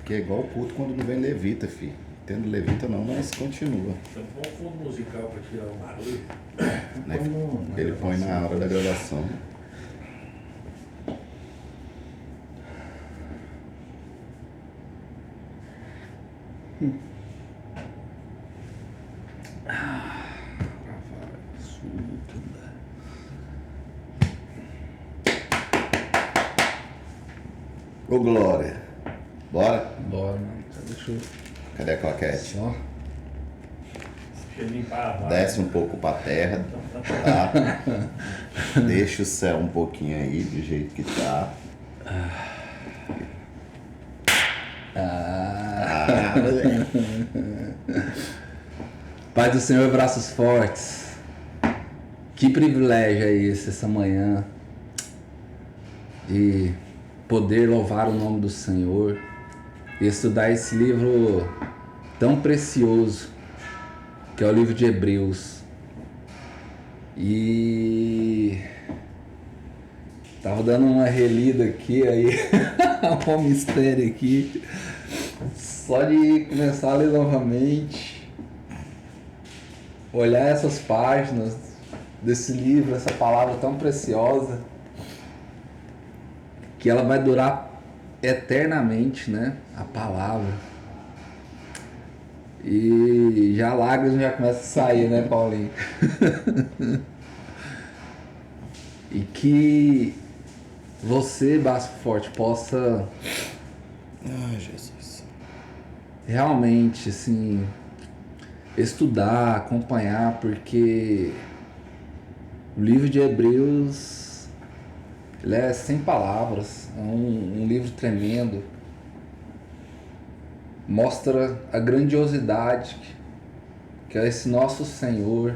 Que é igual o culto quando não vem levita, filho. Tendo levita não, mas continua. Então põe um fundo musical para tirar o barulho. Né? Ele põe na hora da gravação. Ô Glória, bora? Bora, mano. Deixa eu Cadê a claquete? só. Deixa eu limpar a vaga. Desce um pouco pra terra, tá? Deixa o céu um pouquinho aí, do jeito que tá. Pai do Senhor, braços fortes. Que privilégio é esse, essa manhã, de poder louvar o nome do Senhor e estudar esse livro tão precioso, que é o livro de Hebreus. E tava dando uma relida aqui, aí um mistério aqui, só de começar a ler novamente, olhar essas páginas desse livro, essa palavra tão preciosa, que ela vai durar eternamente, né? A palavra. E já lágrimas já começam a sair, né, Paulinho? E que você, Braço Forte, possa Jesus. realmente, assim, estudar, acompanhar, porque o livro de Hebreus, ele é sem palavras, é um livro tremendo. Mostra a grandiosidade que é esse nosso Senhor,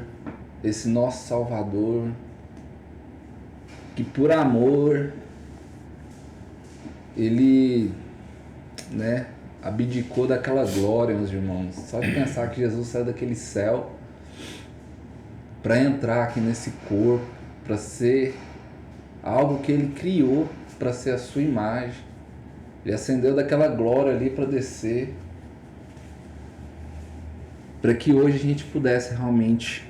esse nosso Salvador, que por amor ele, né, abdicou daquela glória, meus irmãos. Só de pensar que Jesus saiu daquele céu para entrar aqui nesse corpo, para ser algo que ele criou, para ser a sua imagem. Ele ascendeu daquela glória ali para descer, para que hoje a gente pudesse realmente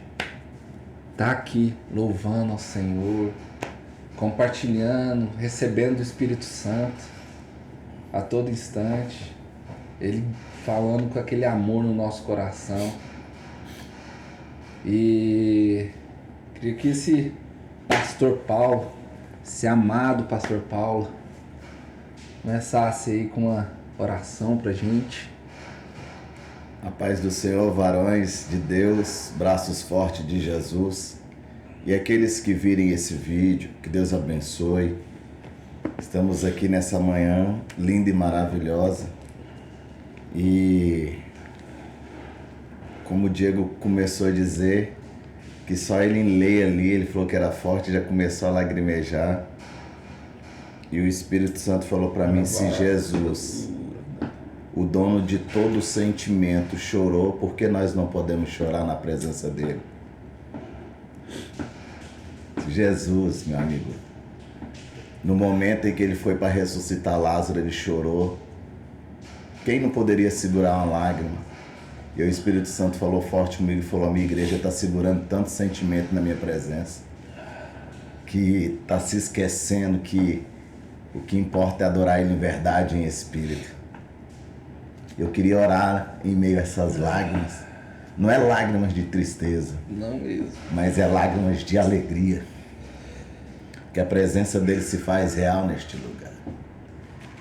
estar aqui louvando ao Senhor, compartilhando, recebendo o Espírito Santo a todo instante, Ele falando com aquele amor no nosso coração. E queria que esse pastor Paulo, esse amado pastor Paulo, começasse aí com uma oração pra gente. A paz do Senhor, varões de Deus, braços fortes de Jesus. E aqueles que virem esse vídeo, que Deus abençoe. Estamos aqui nessa manhã linda e maravilhosa. E como o Diego começou a dizer, que só ele em ler ali, ele falou que era forte, já começou a lagrimejar. E o Espírito Santo falou para mim, se Jesus, o dono de todo sentimento, chorou, por que nós não podemos chorar na presença dele? Jesus, meu amigo, no momento em que ele foi para ressuscitar Lázaro, ele chorou. Quem não poderia segurar uma lágrima? E o Espírito Santo falou forte comigo e falou, a minha igreja está segurando tanto sentimento na minha presença, que está se esquecendo que o que importa é adorar ele em verdade e em espírito. Eu queria orar em meio a essas lágrimas. Não é lágrimas de tristeza, Não mesmo. mas é lágrimas de alegria. Que a presença dele se faz real neste lugar.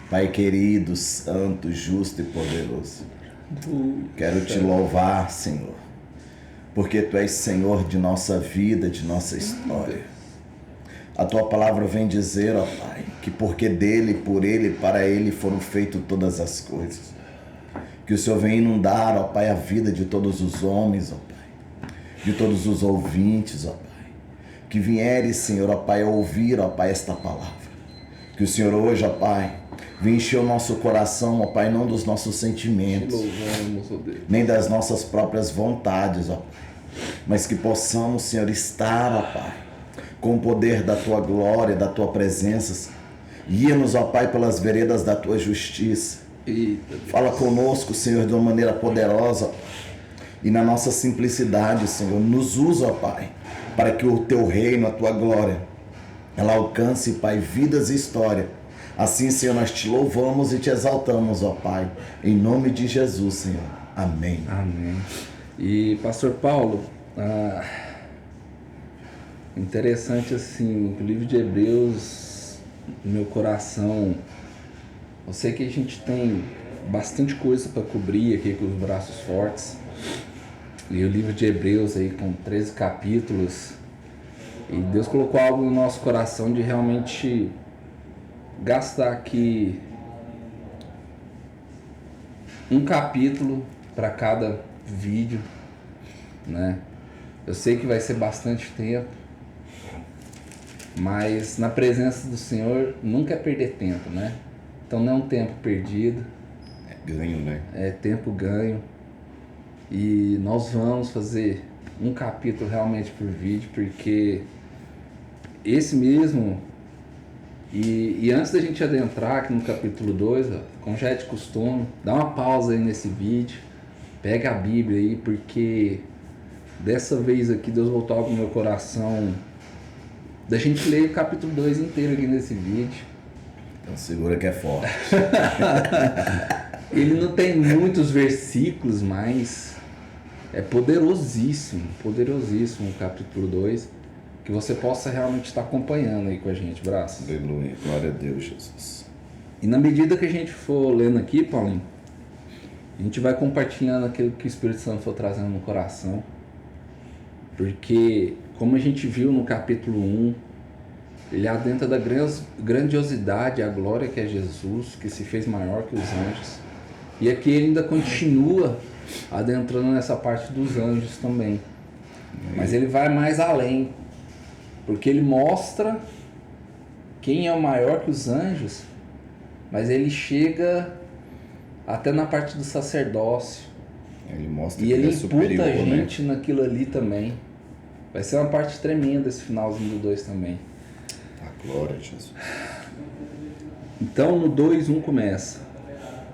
Pai querido, santo, justo e poderoso, quero te louvar, Senhor, porque tu és Senhor de nossa vida, de nossa história. A tua palavra vem dizer, ó Pai, que porque dele, por ele, para ele foram feitas todas as coisas. Que o Senhor vem inundar, ó Pai, a vida de todos os homens, ó Pai, de todos os ouvintes, ó Pai, que vieres, Senhor, ó Pai, a ouvir, ó Pai, esta palavra. Que o Senhor hoje, ó Pai, venha encher o nosso coração, ó Pai, não dos nossos sentimentos, nem das nossas próprias vontades, ó Pai, mas que possamos, Senhor, estar, ó Pai, com o poder da Tua glória, da Tua presença. Guia-nos, ó Pai, pelas veredas da Tua justiça. Eita, Deus. Fala conosco, Senhor, de uma maneira poderosa. E na nossa simplicidade, Senhor, nos usa, ó Pai, para que o Teu reino, a Tua glória, ela alcance, Pai, vidas e história. Assim, Senhor, nós Te louvamos e Te exaltamos, ó Pai, em nome de Jesus, Senhor. Amém. Amém. E, Pastor Paulo, interessante assim, o livro de Hebreus, no meu coração, eu sei que a gente tem bastante coisa para cobrir aqui com os braços fortes. E o livro de Hebreus aí com 13 capítulos. E Deus colocou algo no nosso coração de realmente gastar aqui um capítulo para cada vídeo, né? Eu sei que vai ser bastante tempo, mas na presença do Senhor nunca é perder tempo, né? Então não é um tempo perdido. É ganho, né? É tempo ganho. E nós vamos fazer um capítulo realmente por vídeo, porque esse mesmo... E antes da gente adentrar aqui no capítulo 2, ó, como já é de costume, dá uma pausa aí nesse vídeo, pega a Bíblia aí, porque dessa vez aqui Deus voltou algo no meu coração da gente ler o capítulo 2 inteiro aqui nesse vídeo. Então segura que é forte. Ele não tem muitos versículos, mas é poderosíssimo o capítulo 2, que você possa realmente estar acompanhando aí com a gente, Braço. Aleluia, glória a Deus, Jesus. E na medida que a gente for lendo aqui, Paulinho, a gente vai compartilhando aquilo que o Espírito Santo for trazendo no coração, porque, como a gente viu no capítulo 1, ele adentra da grandiosidade, a glória que é Jesus, que se fez maior que os anjos. E aqui ele ainda continua adentrando nessa parte dos anjos também. Mas ele vai mais além, porque ele mostra quem é o maior que os anjos, mas ele chega até na parte do sacerdócio. Ele mostra E que ele é imputa superior, a gente né? naquilo ali também. Vai ser uma parte tremenda esse finalzinho do 2 também. A glória de Jesus. Então no 2:1 começa: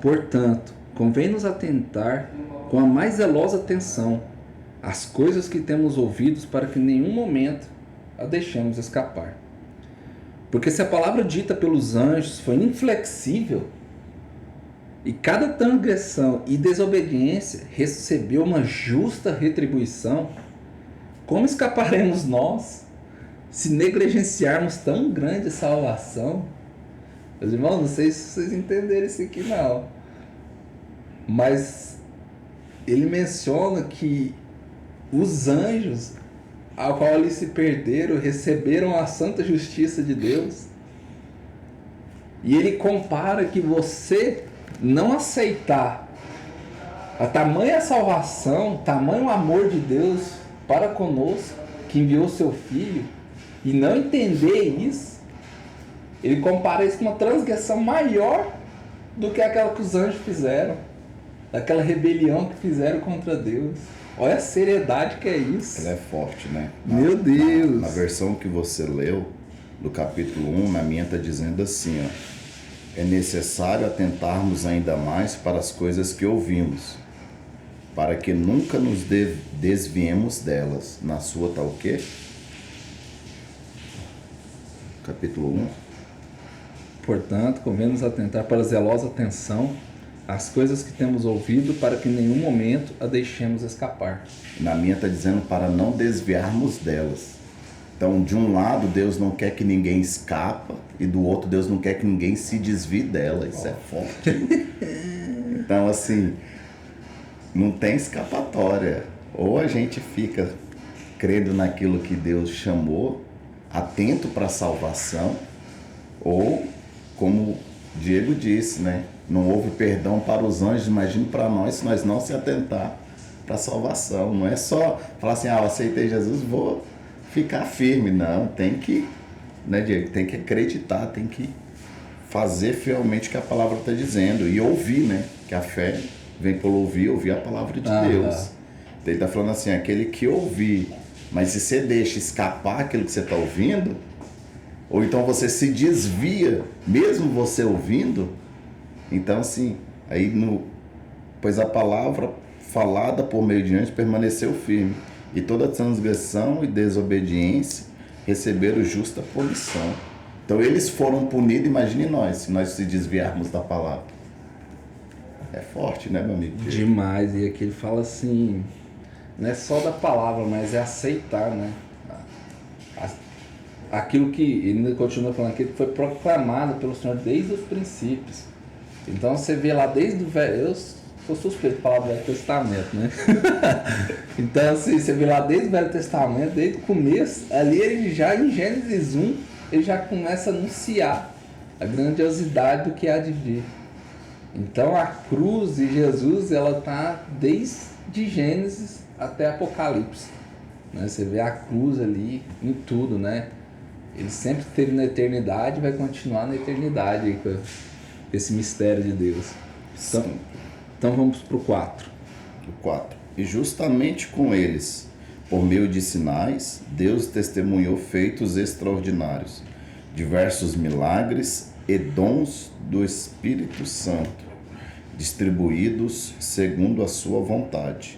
portanto, convém-nos atentar com a mais zelosa atenção às coisas que temos ouvidos, para que em nenhum momento a deixemos escapar. Porque se a palavra dita pelos anjos foi inflexível, e cada transgressão e desobediência recebeu uma justa retribuição, como escaparemos nós se negligenciarmos tão grande salvação? Meus irmãos, não sei se vocês entenderam isso aqui não, mas ele menciona que os anjos, ao qual eles se perderam, receberam a santa justiça de Deus. E ele compara que você não aceitar a tamanha salvação, tamanho amor de Deus para conosco, que enviou seu Filho, e não entender isso, ele compara isso com uma transgressão maior do que aquela que os anjos fizeram, daquela rebelião que fizeram contra Deus. Olha a seriedade que é isso. Ela é forte, né? Meu Deus! Na versão que você leu, do capítulo 1, na minha está dizendo assim, ó: é necessário atentarmos ainda mais para as coisas que ouvimos, para que nunca nos desviemos delas. Na sua tá o quê? Capítulo 1. Portanto, convém-nos atentar para a zelosa atenção às coisas que temos ouvido, para que em nenhum momento a deixemos escapar. Na minha está dizendo para não desviarmos delas. Então, de um lado, Deus não quer que ninguém escapa, e do outro, Deus não quer que ninguém se desvie dela. Isso é forte. Então, assim, não tem escapatória. Ou a gente fica crendo naquilo que Deus chamou, atento para a salvação, ou, como Diego disse, né? Não houve perdão para os anjos, imagine para nós, se nós não se atentar para a salvação. Não é só falar assim, eu aceitei Jesus, vou ficar firme. Não, tem que, né, Diego? Tem que acreditar, tem que fazer fielmente o que a palavra está dizendo. E ouvir, né? Que a fé vem pelo ouvir a palavra de Deus. Ele está falando assim, aquele que ouvir, mas se você deixa escapar aquilo que você está ouvindo, ou então você se desvia, mesmo você ouvindo, então assim, Aí, pois a palavra falada por meio de anjos permaneceu firme, e toda transgressão e desobediência receberam justa punição. Então eles foram punidos, imagine nós, se nós se desviarmos da palavra. É forte, né, meu amigo? Demais. E aqui ele fala assim, não é só da palavra, mas é aceitar, né? Aquilo que ele ainda continua falando aqui, que foi proclamado pelo Senhor desde os princípios. Então você vê lá desde o velho, eu sou suspeito de falar do Velho Testamento, né? Então assim, você vê lá desde o Velho Testamento, desde o começo, ali ele já em Gênesis 1, ele já começa a anunciar a grandiosidade do que há de vir. Então a cruz de Jesus, ela tá desde Gênesis até Apocalipse, né? Você vê a cruz ali em tudo, né? Ele sempre esteve na eternidade e vai continuar na eternidade aí, com esse mistério de Deus. Então vamos para o 4. O 4. E justamente com eles, por meio de sinais, Deus testemunhou feitos extraordinários, diversos milagres e dons do Espírito Santo, distribuídos segundo a sua vontade.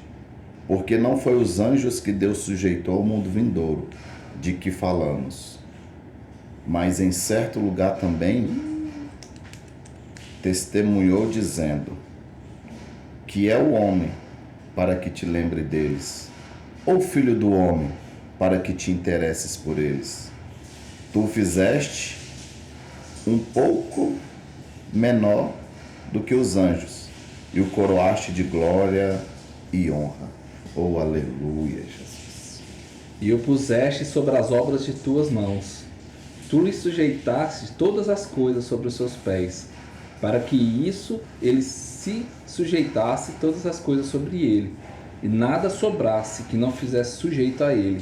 Porque não foi os anjos que Deus sujeitou ao mundo vindouro, de que falamos, mas em certo lugar também testemunhou dizendo: que é o homem para que te lembre deles, ou filho do homem para que te interesses por eles. Tu fizeste um pouco menor do que os anjos e o coroaste de glória e honra. Oh, aleluia, Jesus. E o puseste sobre as obras de tuas mãos. Tu lhe sujeitaste todas as coisas sobre os seus pés, para que isso ele se sujeitasse todas as coisas sobre ele, e nada sobrasse que não fizesse sujeito a ele.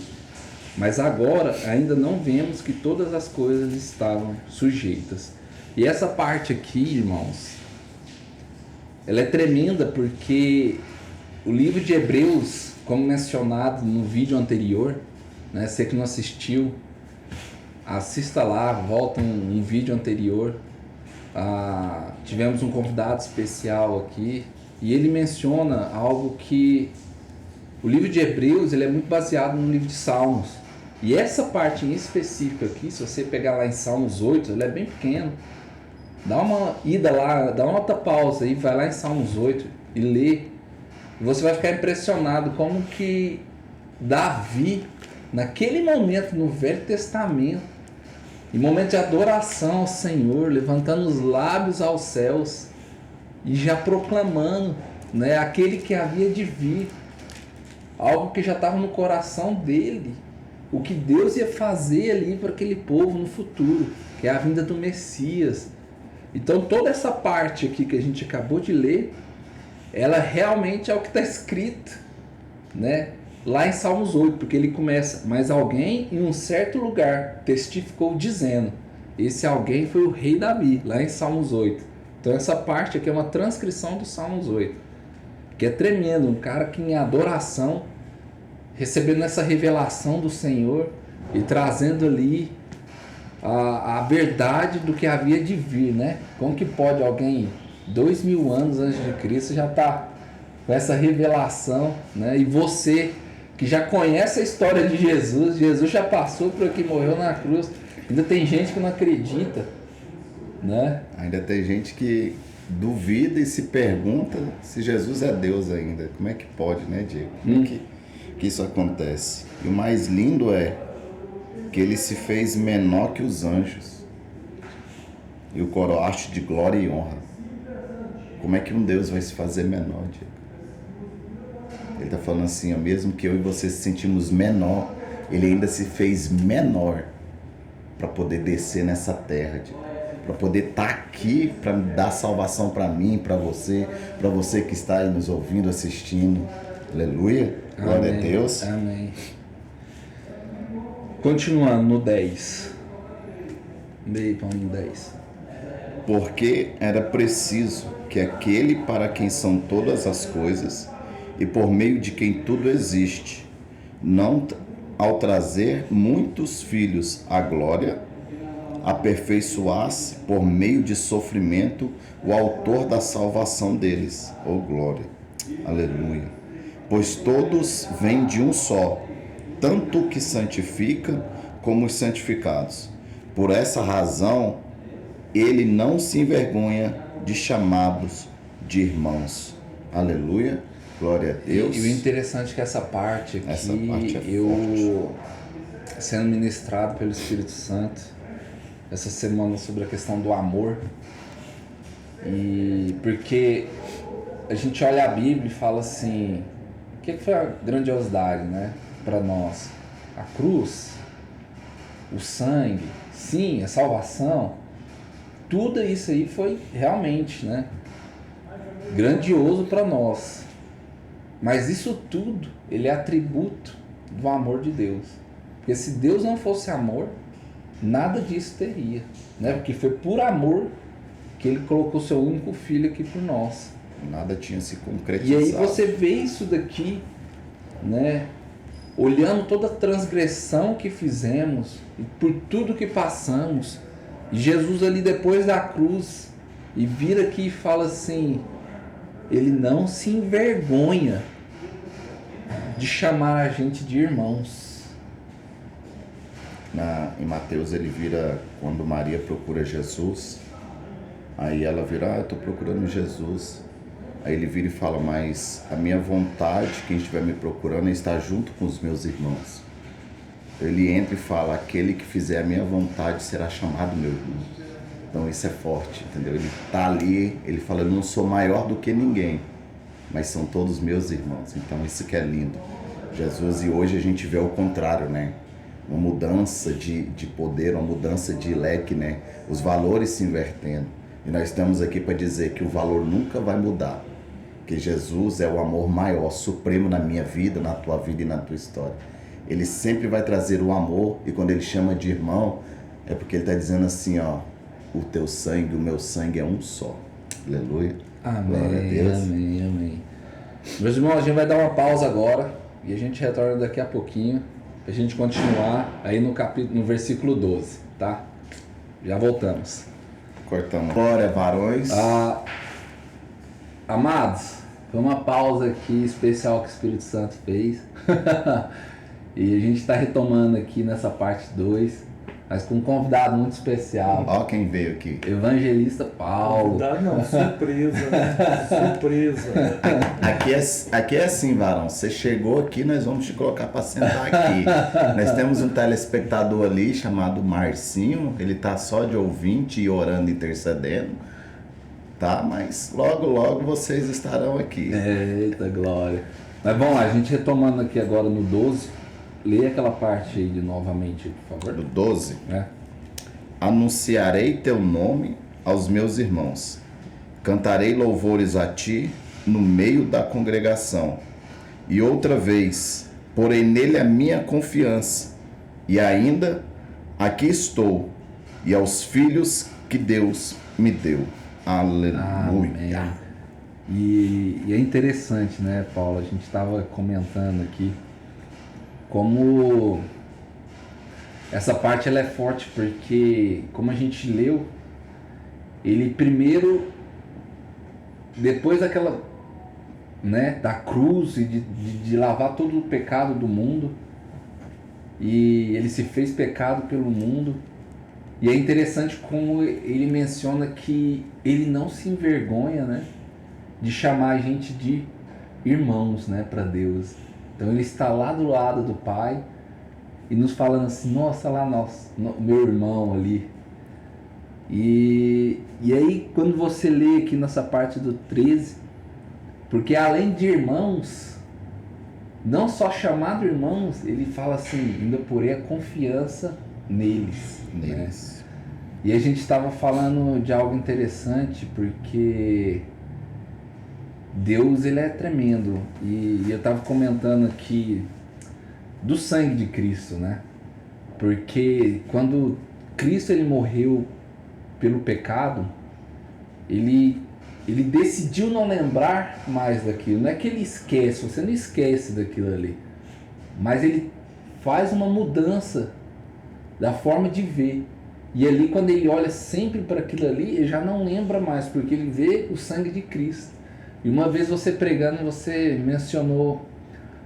Mas agora ainda não vemos que todas as coisas estavam sujeitas. E essa parte aqui, irmãos, ela é tremenda, porque o livro de Hebreus, como mencionado no vídeo anterior, né, você que não assistiu, assista lá, volta um vídeo anterior. Tivemos um convidado especial aqui e ele menciona algo que o livro de Hebreus ele é muito baseado no livro de Salmos, e essa parte em específico aqui, se você pegar lá em Salmos 8, ele é bem pequeno. Dá uma ida lá, dá uma outra pausa aí, vai lá em Salmos 8 e lê, e você vai ficar impressionado como que Davi, naquele momento no Velho Testamento, em momento de adoração ao Senhor, levantando os lábios aos céus e já proclamando, né, aquele que havia de vir, algo que já estava no coração dele, o que Deus ia fazer ali para aquele povo no futuro, que é a vinda do Messias. Então toda essa parte aqui que a gente acabou de ler, ela realmente é o que está escrito, né? Lá em Salmos 8, porque ele começa: mas alguém em um certo lugar testificou dizendo. Esse alguém foi o rei Davi, lá em Salmos 8. Então essa parte aqui é uma transcrição do Salmos 8, que é tremendo, um cara que em adoração, recebendo essa revelação do Senhor e trazendo ali a verdade do que havia de vir, né? Como que pode alguém 2000 anos antes de Cristo já tá com essa revelação, né? E você que já conhece a história de Jesus, Jesus já passou por aqui, morreu na cruz, ainda tem gente que não acredita, né? Ainda tem gente que duvida e se pergunta se Jesus é Deus ainda. Como é que pode, né, Diego? Como é que isso acontece? E o mais lindo é que ele se fez menor que os anjos e o coroaste de glória e honra. Como é que um Deus vai se fazer menor, Diego? Ele está falando assim, ó, mesmo que eu e você se sentimos menor, ele ainda se fez menor para poder descer nessa terra, para poder estar aqui, para dar salvação para mim, para você que está aí nos ouvindo, assistindo. Aleluia, glória a Deus. Amém. Continuando no 10. Meio para um 10. Porque era preciso que aquele para quem são todas as coisas e por meio de quem tudo existe, não ao trazer muitos filhos à glória, aperfeiçoasse por meio de sofrimento o autor da salvação deles. Oh glória, aleluia. Pois todos vêm de um só, tanto o que santifica como os santificados. Por essa razão, ele não se envergonha de chamá-los de irmãos. Aleluia, glória a Deus. E o interessante é que essa parte aqui, forte. Sendo ministrado pelo Espírito Santo, essa semana sobre a questão do amor, e porque a gente olha a Bíblia e fala assim, o que foi a grandiosidade, né, para nós? A cruz, o sangue, sim, a salvação, tudo isso aí foi realmente, né, grandioso para nós. Mas isso tudo, ele é atributo do amor de Deus. Porque se Deus não fosse amor, nada disso teria, né? Porque foi por amor que ele colocou seu único filho aqui por nós. Nada tinha se concretizado. E aí você vê isso daqui, né? Olhando toda a transgressão que fizemos, e por tudo que passamos, e Jesus ali depois da cruz, e vira aqui e fala assim, ele não se envergonha de chamar a gente de irmãos. Em Mateus ele vira, quando Maria procura Jesus, aí ela vira, eu estou procurando Jesus. Aí ele vira e fala, mas a minha vontade, quem estiver me procurando, é estar junto com os meus irmãos. Ele entra e fala, aquele que fizer a minha vontade será chamado meu irmão. Então isso é forte, entendeu? Ele está ali, ele fala, eu não sou maior do que ninguém, mas são todos meus irmãos. Então isso que é lindo. Jesus, e hoje a gente vê o contrário, né? Uma mudança de poder, uma mudança de leque, né? Os valores se invertendo. E nós estamos aqui para dizer que o valor nunca vai mudar. Que Jesus é o amor maior, supremo na minha vida, na tua vida e na tua história. Ele sempre vai trazer o amor, e quando ele chama de irmão, é porque ele está dizendo assim, ó, o teu sangue, o meu sangue é um só. Aleluia. Amém, glória a Deus. amém, amém. Meus irmãos, a gente vai dar uma pausa agora, e a gente retorna daqui a pouquinho, pra gente continuar aí no versículo 12, tá? Já voltamos. Cortamos. Glória, varões. Amados, foi uma pausa aqui especial que o Espírito Santo fez. E a gente está retomando aqui nessa parte 2, mas com um convidado muito especial. Ó quem veio aqui. Evangelista Paulo. Não, surpresa, né? Surpresa. Aqui é assim, varão. Você chegou aqui, nós vamos te colocar para sentar aqui. Nós temos um telespectador ali chamado Marcinho. Ele tá só de ouvinte e orando, intercedendo. Tá? Mas logo vocês estarão aqui. Eita glória. Mas vamos lá, a gente retomando aqui agora no 12. Leia aquela parte aí de novamente, por favor. Do 12. É. Anunciarei teu nome aos meus irmãos. Cantarei louvores a ti no meio da congregação. E outra vez, porei nele a minha confiança. E ainda, aqui estou. E aos filhos que Deus me deu. Aleluia. Amém. E é interessante, né, Paulo? A gente estava comentando aqui como essa parte ela é forte, porque como a gente leu, ele primeiro, depois daquela, né, da cruz e de lavar todo o pecado do mundo, e ele se fez pecado pelo mundo. E é interessante como ele menciona que ele não se envergonha, né, de chamar a gente de irmãos, né, para Deus. Então ele está lá do lado do Pai e nos falando assim, nossa, lá meu irmão ali. E aí quando você lê aqui nessa parte do 13, porque além de irmãos, não só chamado irmãos, ele fala assim, ainda porém a confiança neles. Né? E a gente estava falando de algo interessante, porque Deus, ele é tremendo. E eu estava comentando aqui do sangue de Cristo, né? Porque quando Cristo ele morreu pelo pecado, ele decidiu não lembrar mais daquilo. Não é que ele esquece, você não esquece daquilo ali. Mas ele faz uma mudança da forma de ver. E ali, quando ele olha sempre para aquilo ali, ele já não lembra mais, porque ele vê o sangue de Cristo. E uma vez você pregando, você mencionou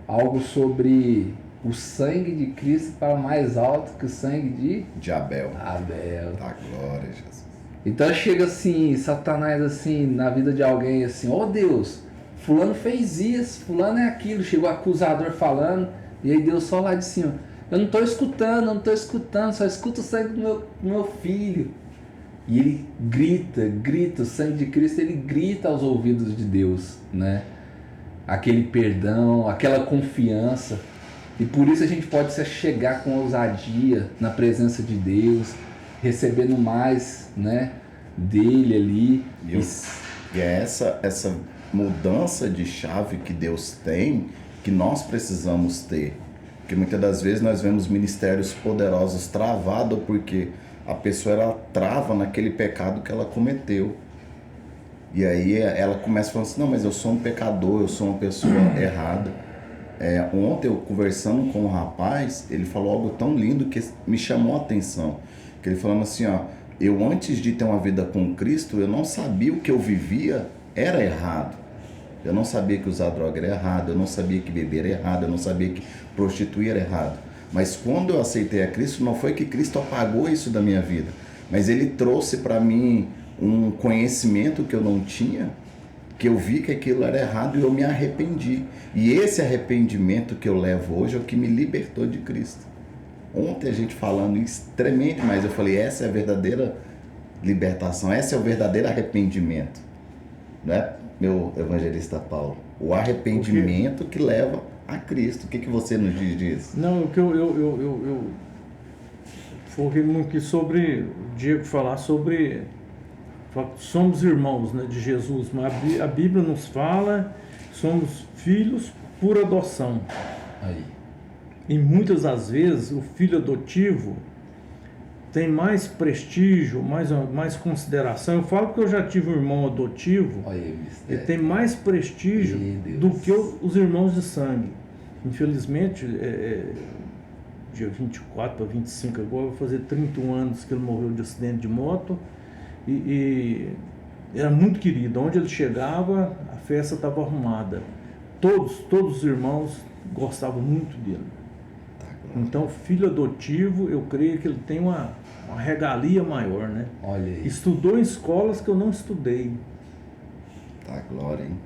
algo sobre o sangue de Cristo para mais alto que o sangue de Abel. Abel. Da glória, Jesus. Então chega assim, Satanás assim, na vida de alguém assim, ó Deus, fulano fez isso, fulano é aquilo, chegou o acusador falando, e aí Deus só lá de cima, eu não estou escutando, só escuto o sangue do meu filho. E ele grita, o sangue de Cristo, ele grita aos ouvidos de Deus, né? Aquele perdão, aquela confiança. E por isso a gente pode se chegar com ousadia na presença de Deus, recebendo mais, né, dele ali. E é essa mudança de chave que Deus tem, que nós precisamos ter. Porque muitas das vezes nós vemos ministérios poderosos travados porque a pessoa ela trava naquele pecado que ela cometeu. E aí ela começa falando assim, não, mas eu sou um pecador, eu sou uma pessoa errada. Ontem eu conversando com um rapaz, ele falou algo tão lindo que me chamou a atenção. Que ele falando assim, ó, eu antes de ter uma vida com Cristo, eu não sabia o que eu vivia era errado. Eu não sabia que usar droga era errado, eu não sabia que beber era errado, eu não sabia que prostituir era errado. Mas quando eu aceitei a Cristo, não foi que Cristo apagou isso da minha vida, mas Ele trouxe para mim um conhecimento que eu não tinha, que eu vi que aquilo era errado e eu me arrependi. E esse arrependimento que eu levo hoje é o que me libertou de Cristo. Ontem a gente falando isso tremendo, mas eu falei, essa é a verdadeira libertação, esse é o verdadeiro arrependimento, né, meu evangelista Paulo? O arrependimento que leva a Cristo. O que você nos diz disso? Não, o que eu foquei muito aqui sobre o Diego falar sobre somos irmãos, né, de Jesus, mas a Bíblia nos fala somos filhos por adoção. Aí. E muitas das vezes o filho adotivo tem mais prestígio, mais consideração. Eu falo porque eu já tive um irmão adotivo. Ele tem mais prestígio do que os irmãos de sangue. Infelizmente, dia 24 para 25 agora, vai fazer 31 anos que ele morreu de acidente de moto. E era muito querido. Onde ele chegava, a festa estava arrumada. Todos os irmãos gostavam muito dele. Então, filho adotivo, eu creio que ele tem uma regalia maior, né? Olha aí. Estudou em escolas que eu não estudei. Tá, glória, hein?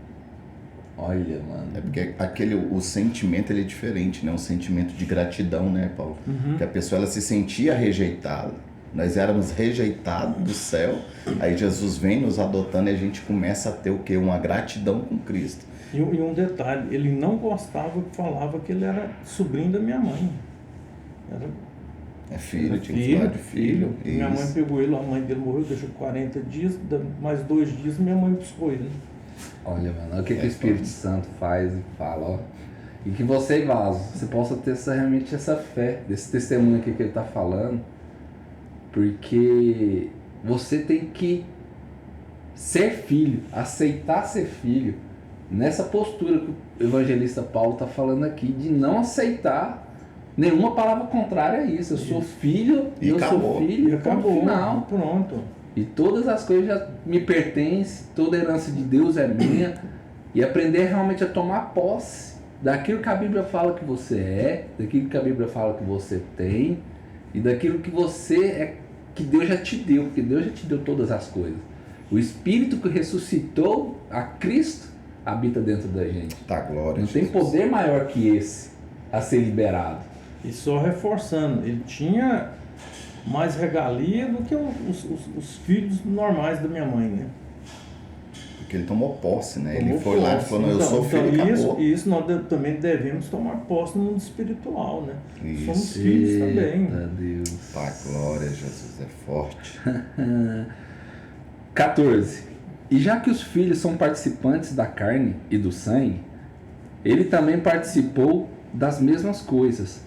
Olha, mano. É porque o sentimento ele é diferente, né? Um sentimento de gratidão, né, Paulo? Uhum. Que a pessoa ela se sentia rejeitada. Nós éramos rejeitados do céu, aí Jesus vem nos adotando e a gente começa a ter o quê? Uma gratidão com Cristo. E um detalhe, ele não gostava, falava que ele era sobrinho da minha mãe. Tinha que falar de filho. Minha mãe pegou ele, a mãe dele morreu, deixou 40 dias, mais 2 dias minha mãe buscou ele. Olha, mano, olha o que o Espírito Santo faz e fala, ó. E que você, Vaso, você possa ter realmente essa fé, desse testemunho aqui que ele tá falando, porque você tem que ser filho, aceitar ser filho, nessa postura que o evangelista Paulo tá falando aqui, de não aceitar nenhuma palavra contrária a isso. Eu sou filho, e eu acabou. Sou filho, e acabou. Final. Pronto. E todas as coisas já me pertencem, toda a herança de Deus é minha. E aprender realmente a tomar posse daquilo que a Bíblia fala que você é, daquilo que a Bíblia fala que você tem, e daquilo que você é, que Deus já te deu, porque Deus já te deu todas as coisas. O Espírito que ressuscitou a Cristo habita dentro da gente. Tá, glória. Não tem poder maior que esse a ser liberado. E só reforçando, ele tinha mais regalia do que os filhos normais da minha mãe, né? Porque ele tomou posse, né? Tomou ele foi posse. lá e falou, eu sou filho e acabou. Isso nós também devemos tomar posse no mundo espiritual, né? Isso. Somos filhos também. Deus. Tá, glória, Jesus é forte. 14. E já que os filhos são participantes da carne e do sangue, ele também participou das mesmas coisas,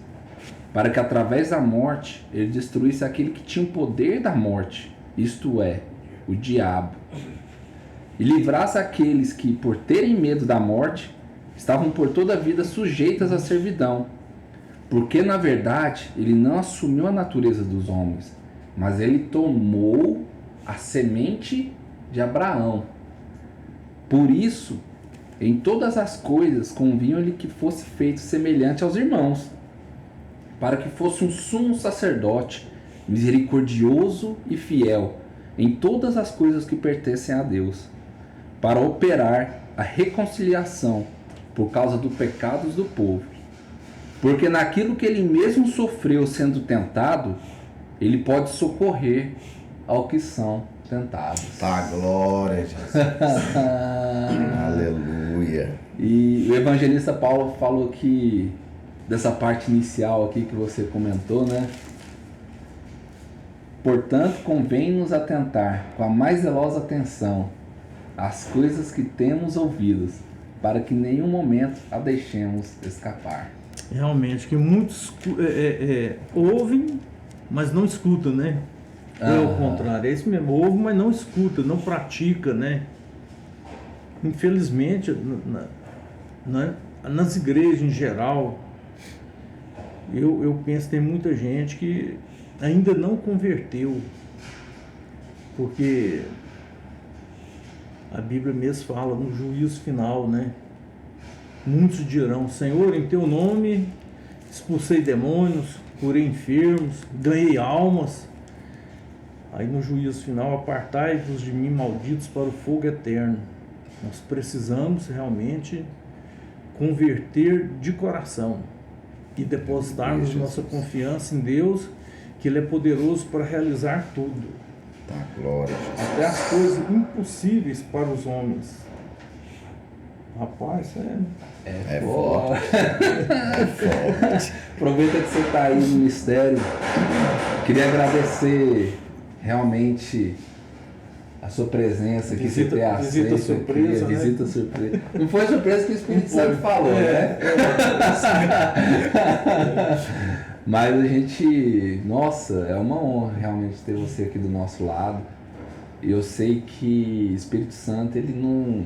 para que através da morte ele destruísse aquele que tinha o poder da morte, isto é, o diabo, e livrasse aqueles que, por terem medo da morte, estavam por toda a vida sujeitas à servidão, porque na verdade ele não assumiu a natureza dos homens, mas ele tomou a semente de Abraão. Por isso, em todas as coisas convinha-lhe que fosse feito semelhante aos irmãos, para que fosse um sumo sacerdote, misericordioso e fiel em todas as coisas que pertencem a Deus, para operar a reconciliação por causa dos pecados do povo. Porque naquilo que ele mesmo sofreu sendo tentado, ele pode socorrer ao que são tentados. Tá, glória a Jesus. Aleluia. E o evangelista Paulo falou que, dessa parte inicial aqui que você comentou, né? Portanto, convém-nos atentar com a mais zelosa atenção às coisas que temos ouvidas, para que em nenhum momento a deixemos escapar. Realmente, que muitos ouvem, mas não escutam, né? Ou ao contrário, é isso mesmo, ouve, mas não escuta, não pratica, né? Infelizmente, nas igrejas em geral, eu penso que tem muita gente que ainda não converteu, porque a Bíblia mesmo fala no juízo final, né? Muitos dirão: Senhor, em teu nome expulsei demônios, curei enfermos, ganhei almas. Aí no juízo final: apartai-vos de mim, malditos, para o fogo eterno. Nós precisamos realmente converter de coração e depositarmos nossa confiança em Deus, que Ele é poderoso para realizar tudo. Tá, glória a Jesus. Até as coisas impossíveis para os homens. Rapaz, É forte. Aproveita que você está aí no mistério. Queria agradecer realmente a sua presença aqui, você ter aceito. Visita surpresa, aqui, né? Visita surpresa. Não foi surpresa que o Espírito Santo falou, né? Mas a gente, nossa, é uma honra realmente ter você aqui do nosso lado. E eu sei que Espírito Santo, ele não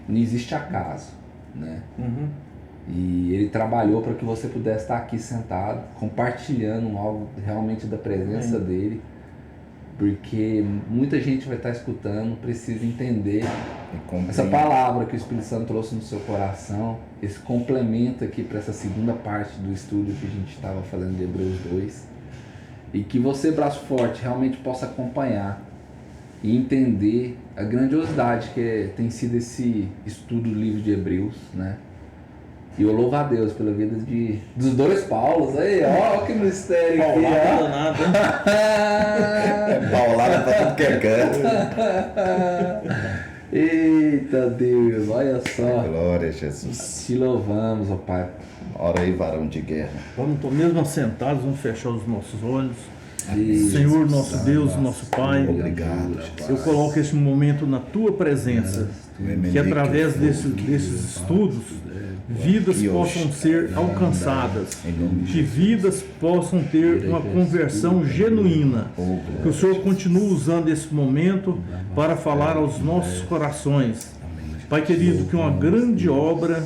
existe acaso, né? Uhum. E ele trabalhou para que você pudesse estar aqui sentado, compartilhando algo realmente da presença dele, porque muita gente vai estar escutando, precisa entender essa palavra que o Espírito Santo trouxe no seu coração, esse complemento aqui para essa segunda parte do estudo que a gente estava fazendo de Hebreus 2, e que você, braço forte, realmente possa acompanhar e entender a grandiosidade que tem sido esse estudo do livro de Hebreus, né? E eu louvo a Deus pela vida dos dois Paulos. Aí, ó, que mistério aqui, ó. Danado, É paulada pra tudo que é canto. Eita Deus, olha só. Glória a Jesus. Te louvamos, ó Pai. Ora aí, varão de guerra. Vamos, mesmo assentados, vamos fechar os nossos olhos. Isso. Senhor, nosso Deus, nosso Pai, Obrigado, eu coloco esse momento na Tua presença, que através desses estudos, vidas possam ser alcançadas, que vidas possam ter uma conversão genuína, que o Senhor continue usando esse momento para falar aos nossos corações. Pai querido, que uma grande obra,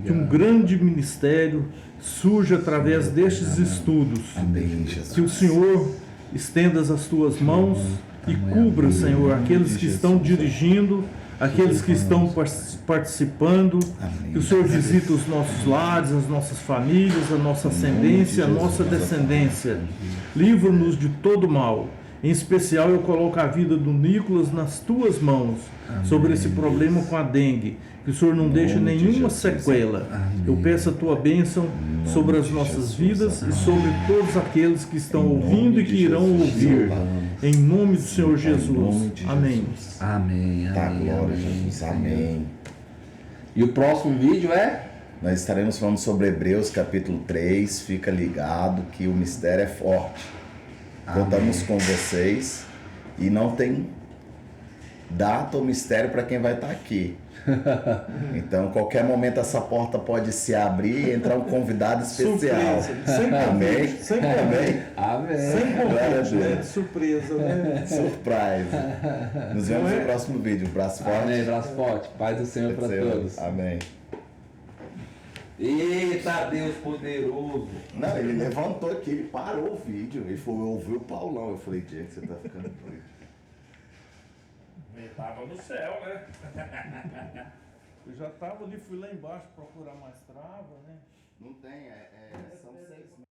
que um grande ministério surja através destes estudos. Amém, Jesus. Que o Senhor estenda as tuas mãos e cubra, Senhor, aqueles que estão dirigindo, aqueles que estão participando. Que o Senhor visite os nossos lares, as nossas famílias, a nossa ascendência, a nossa descendência. Livra-nos de todo mal. Em especial, eu coloco a vida do Nicolas nas tuas mãos, sobre esse problema com a dengue. Que o Senhor não deixe nenhuma sequela. Eu peço a tua bênção sobre as nossas vidas e sobre todos aqueles que estão ouvindo e que irão ouvir. Em nome do Senhor Jesus. Amém. Amém. Tá, Amém. glória a Amém. Jesus. Amém. E o próximo vídeo é? Nós estaremos falando sobre Hebreus capítulo 3. Fica ligado que o mistério é forte. Contamos com vocês e não tem data ou mistério para quem vai estar aqui. Então, qualquer momento essa porta pode se abrir e entrar um convidado especial. Surpresa. Amém? Sem convite. Amém. Sem Glória a convite, né? Deus. Surpresa, né? Surprise. Nos vemos no próximo vídeo. Braço forte. Amém. Braço forte. Paz do Senhor para todos. Amém. Eita Deus poderoso! Não, ele levantou aqui, ele parou o vídeo. Ele falou, ouviu o Paulão. Eu falei, Diego, você tá ficando doido. Ele tava no céu, né? Eu já tava ali, fui lá embaixo procurar mais trava, né? Não tem, são 6